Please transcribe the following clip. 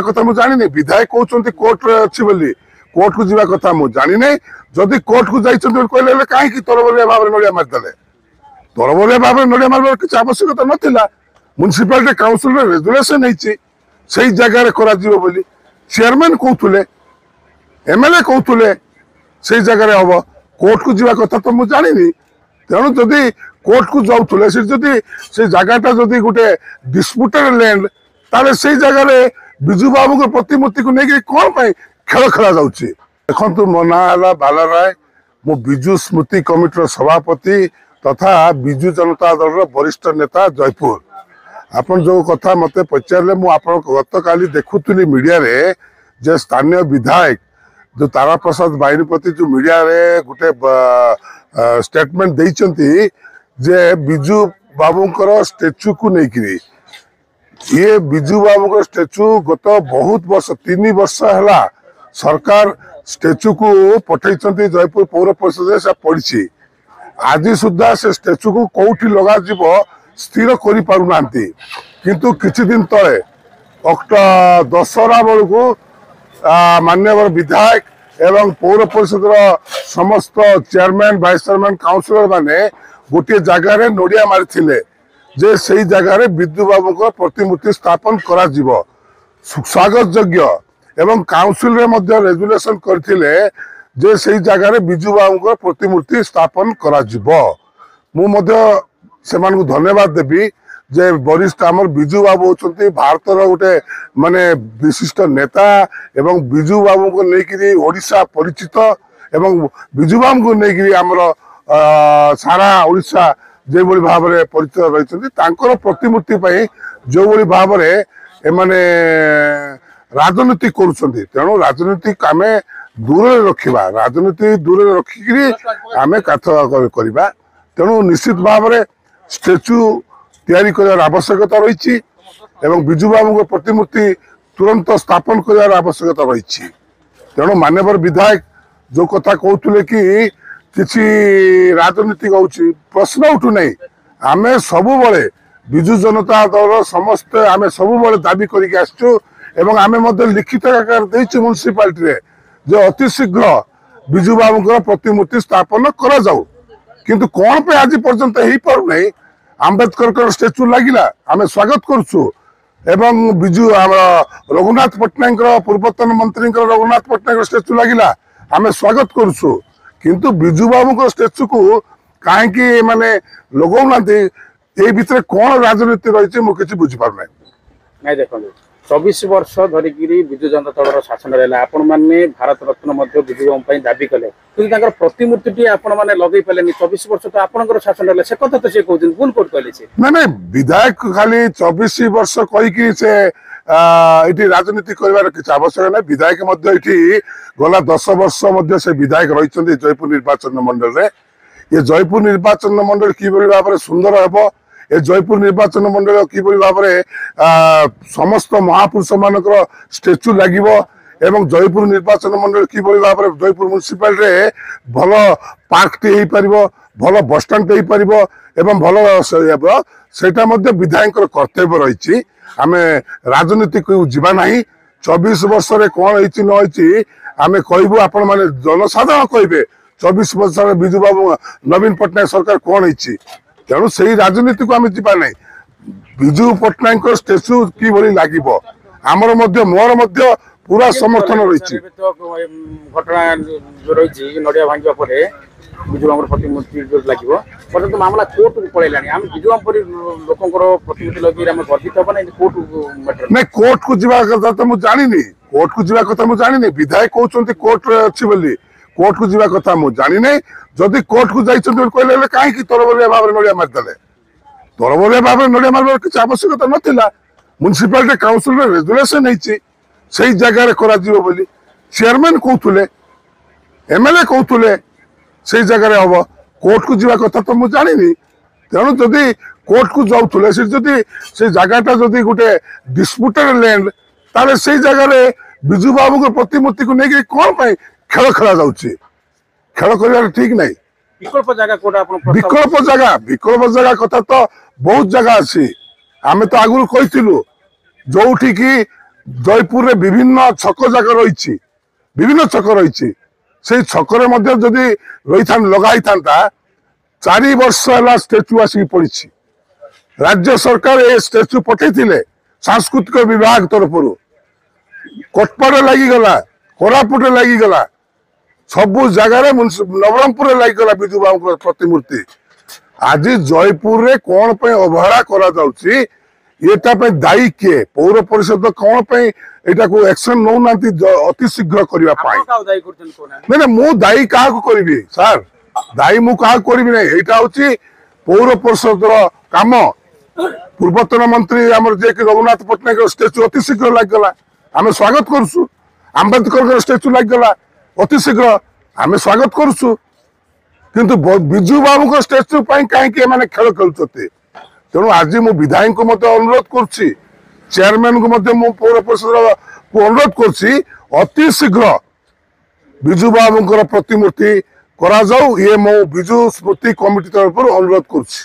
କଥା ମୁଁ ଜାଣିନି ବିଧାୟକ କହୁଛନ୍ତି କୋର୍ଟରେ ଅଛି ବୋଲି କୋର୍ଟ କୁ ଯିବା କଥା ମୁଁ ଜାଣିନି ଯଦି କୋର୍ଟ କୁ ଯାଇଛନ୍ତି ବୋଲି କହିଲେ ହେଲେ କାହିଁକି ତରବରିଆ ଭାବରେ ନଡ଼ିଆ ମାରିଦେଲେ ତରବରିଆ ଭାବରେ ନଡ଼ିଆ ମାରିବାର କିଛି ଆବଶ୍ୟକତା ନଥିଲା म्युनिसिपालिटी काउंसिल रेजुलेशन से जगार बोली चेयरमैन कहते एमएलए कहते से जगार हम कोर्ट को जावा कथा तो मुझे जानी तेणु जदि कोर्ट को जाऊे से जगहटा जदि गोटे डिस्प्यूटेड लैंड ताले से जगह बिजू बाबू को प्रतिमूर्ति को लेकिन कौन खेल खेला देखु मो ना बाला राय मु बिजू स्मृति कमिटर सभापति तथा बिजू जनता दल वरिष्ठ नेता जयपुर आपन जो कथा मत पचारे मुझे गत काली देखुली मीडिया रे जे स्थानीय विधायक जो तारा प्रसाद बाहिनीपति जो मीडिया रे गोटे स्टेटमेंट देइचंती जे बिजू बाबूंकर स्टेचू को लेकिन ये बिजू बाबू स्टेचू गत बहुत वर्ष 3 वर्ष है सरकार स्टेचू को पठे जयपुर पौर परिषद से पड़ी आज सुधा से स्टेचू को कौटी लगा स्थिर कर पारना किंतु किछि दिन तले दशहरा बेलू माननीय विधायक एवं पौर परिषद समस्त चेयरमैन वाइस चेयरमैन काउंसिलर माने गोटे जगार नड़िया मारी जे से जगार बिजू बाबू को प्रतिमूर्ति स्थापन करा स्वागत योग्य एवं काउंसिल रे मध्य रेजुलेशन करथिले जे से जगार बिजू बाबू को प्रतिमूर्ति स्थापन करा मु मध्य सेमान को धन्यवाद देवी जे वरिष्ठ आमर बिजू बाबू होचंती भारतर गोटे माने विशिष्ट नेता एवं बिजू बाबू को लेकिरी ओडिशा परिचित एवं बिजू बाबू को लेकिरी आमर सारा ओडिशा जे बड़ी भाव में परिचित रही तांकर प्रतिमूर्ति पई जो बड़ी भाव में एमाने राजनीति करुछंती तेणु राजनीति आमे दूर रखिबा राजनीति दूर रखिकरी आमे काथ करबा तेणु निश्चित भाव में स्टेचू तैयारी कर आवश्यकता रही एवं बिजू बाबू को प्रतिमूर्ति तुरंत स्थापन कर आवश्यकता रही तेणु माननीय विधायक जो कथा कहते कि किसी राजनीतिक होची प्रश्न उठू नहीं आमे सबु बड़े बिजू जनता दल समस्त आमे सबु बड़े दाबी करके आसचु एवं आमे मध्य लिखित आकार देइछु म्युनिसिपालिटी रे जे अति शीघ्र बिजू बाबू को प्रतिमूर्ति स्थापन करा जाऊ किंतु कौन पे आज पर्यंत हो पार नहीं आंबेडकर स्टेचू लगिला आमे स्वागत करछु एवं बिजू रघुनाथ पट्टनायक पूर्वतन मंत्री रघुनाथ पट्टनायक स्टेचू लगिला आमे स्वागत करछु किंतु बिजू बाबू को स्टेचू को कहीं माने लगौना ये भितर कौन राजनीति रही है मुझे बुझी पार नहीं देखो 24 वर्ष धरिक बिजू जनता दल शासन रहा आपण मैंने भारत रत्न बिजू बाबू दाबी कले कि प्रतिमूर्ति आपण मैंने लगे पारे 24 वर्ष तो आपंकर शासन रहा से कथा तो सी कहते भूल कोट कहले ना विधायक खाली 24 वर्ष कहीकि से ये राजनीति कर किसी आवश्यक ना विधायक गला 10 वर्ष से विधायक रही जयपुर निर्वाचन मंडल रे ये जयपुर निर्वाचन मंडल कि भाव में सुंदर हे ए जयपुर निर्वाचन मंडल कि भाव में समस्त महापुरुष मानक स्टेचू लगे एवं जयपुर निर्वाचन मंडल कि भाव में जयपुर म्युनिसिपालिटी रे भल पार्क टे भल बसस्टाण्ड एवं भल सेटा विधायक कर्तव्य रही आम राजनीति को जीवा ना 24 वर्ष कौन होती आम कहूँ आपण मैंने जनसाधारण कहे 24 वर्ष बिजू बाबू नवीन पट्टनायक सरकार कौन होती तेणु से राजनीति को आम जीवा ना बिजू पट्टनायक स्टेचू कि लगे आमर मोर पूरा समर्थन रही घटना जो रही नड़िया भांगा पर बिजू बाबू प्रतिमूर्ति लगे परंतु मामला कोर्ट को पड़ेगा आम बिजू बाबू लोकंर प्रतिमूर्ति लगे आम गर्वित हम ना कोर्ट नहीं कोर्ट को जावा कथा तो मुझे जानी कोर्ट को जावा कथा मुझे जानी विधायक कहते कोर्ट अच्छी बोली कोर्ट को जावा कथा मुझे जानी जदि कोर्ट को जाइए कहले कहीं तरबरिया भाव में नड़िया मारिदेले तरबरिया भाव में नड़िया मार किसी आवश्यकता नाला म्युनिसिपालिटी काउंसिल रेजुलेशन से जगार करा बोली चेयरमैन कहते एमएलए कहते से जगह हम कोर्ट को जावा कथा तो मुझे जानी तेणु जदि कोर्ट को जाऊे से जगहटा जदि गोटे डिस्प्यूटेड लैंड ताले से जगह बिजू बाबू को प्रतिमूर्ति को लेकिन कौन खेल खेला खेल कर ठीक नहीं विकल्प जगह कथा तो बहुत जगह अच्छी आम तो आगुरी कही जो कि ଜୟପୁରରେ ବିଭିନ୍ନ ଛକ ଯାକ ରହିଛି, ବିଭିନ୍ନ ଛକ ରହିଛି। ସେଇ ଛକରେ ମଧ୍ୟ ଯଦି ଲଗା ହେଇଥାନ୍ତା, 4 ବର୍ଷ ହେଲା ଷ୍ଟାଚ୍ୟୁ ଆସିକି ପଡିଛି। ରାଜ୍ୟ ସରକାର ଏ ଷ୍ଟାଚ୍ୟୁ ପଠେଇଥିଲେ ସାଂସ୍କୃତିକ ବିଭାଗ ତରଫରୁ। କଟପାଡରେ ଲାଗିଗଲା, କୋରାପୁଟରେ ଲାଗିଗଲା, ସବୁ ଜାଗାରେ ନବରଙ୍ଗପୁରରେ ଲାଗିଗଲା ବିଜୁ ବାବୁଙ୍କର ପ୍ରତିମୂର୍ତ୍ତି। ଆଜି ଜୟପୁରରେ କଣ ପାଇଁ ଅବହେଳା କରାଯାଉଛି, ଏଟା ପାଇଁ ଦାୟୀ କିଏ? ପୌର ପରିଷଦ କଣ ପାଇଁ ଏଟାକୁ ଆକ୍ସନ ନଉନାହାନ୍ତି ଅତି ଶୀଘ୍ର କରିବା ପାଇଁ? ଆପଣ କାହାକୁ ଦାୟୀ କରୁଛନ୍ତି କହୁନାହାନ୍ତି? ନାଇଁ ମୁଁ ଦାୟୀ କାହାକୁ କରିବି ସାର୍? ଦାୟୀ ମୁଁ କାହାକୁ କରିବି ନାହିଁ। ଏଇଟା ହଉଛି ପୌର ପରିଷଦର କାମ। ପୂର୍ବତନ ମନ୍ତ୍ରୀ ଆମର ଯିଏକି ରଘୁନାଥ ପଟ୍ଟନାୟକର ଷ୍ଟାଚ୍ୟୁ ଅତି ଶୀଘ୍ର ଲାଗିଗଲା, ଆମେ ସ୍ୱାଗତ କରୁଛୁ। ଆମ୍ବେଦକରଙ୍କର ଷ୍ଟାଚ୍ୟୁ ଲାଗିଗଲା ଅତି ଶୀଘ୍ର, ଆମେ ସ୍ୱାଗତ କରୁଛୁ। କିନ୍ତୁ ବିଜୁ ବାବୁଙ୍କ ଷ୍ଟାଚ୍ୟୁ ପାଇଁ କାହିଁକି ଏମାନେ ଖେଳ ଖେଳୁଛନ୍ତି? ତେଣୁ ଆଜି ମୁଁ ବିଧାୟକଙ୍କୁ ମଧ୍ୟ ଅନୁରୋଧ କରୁଛି, ଚେୟାରମ୍ୟାନଙ୍କୁ ମଧ୍ୟ ମୁଁ ପୌର ପରିଷଦକୁ ଅନୁରୋଧ କରୁଛି, ଅତି ଶୀଘ୍ର ବିଜୁ ବାବୁଙ୍କର ପ୍ରତିମୂର୍ତ୍ତି କରାଯାଉ। ଇଏ ମୁଁ ବିଜୁ ସ୍ମୃତି କମିଟି ତରଫରୁ ଅନୁରୋଧ କରୁଛି।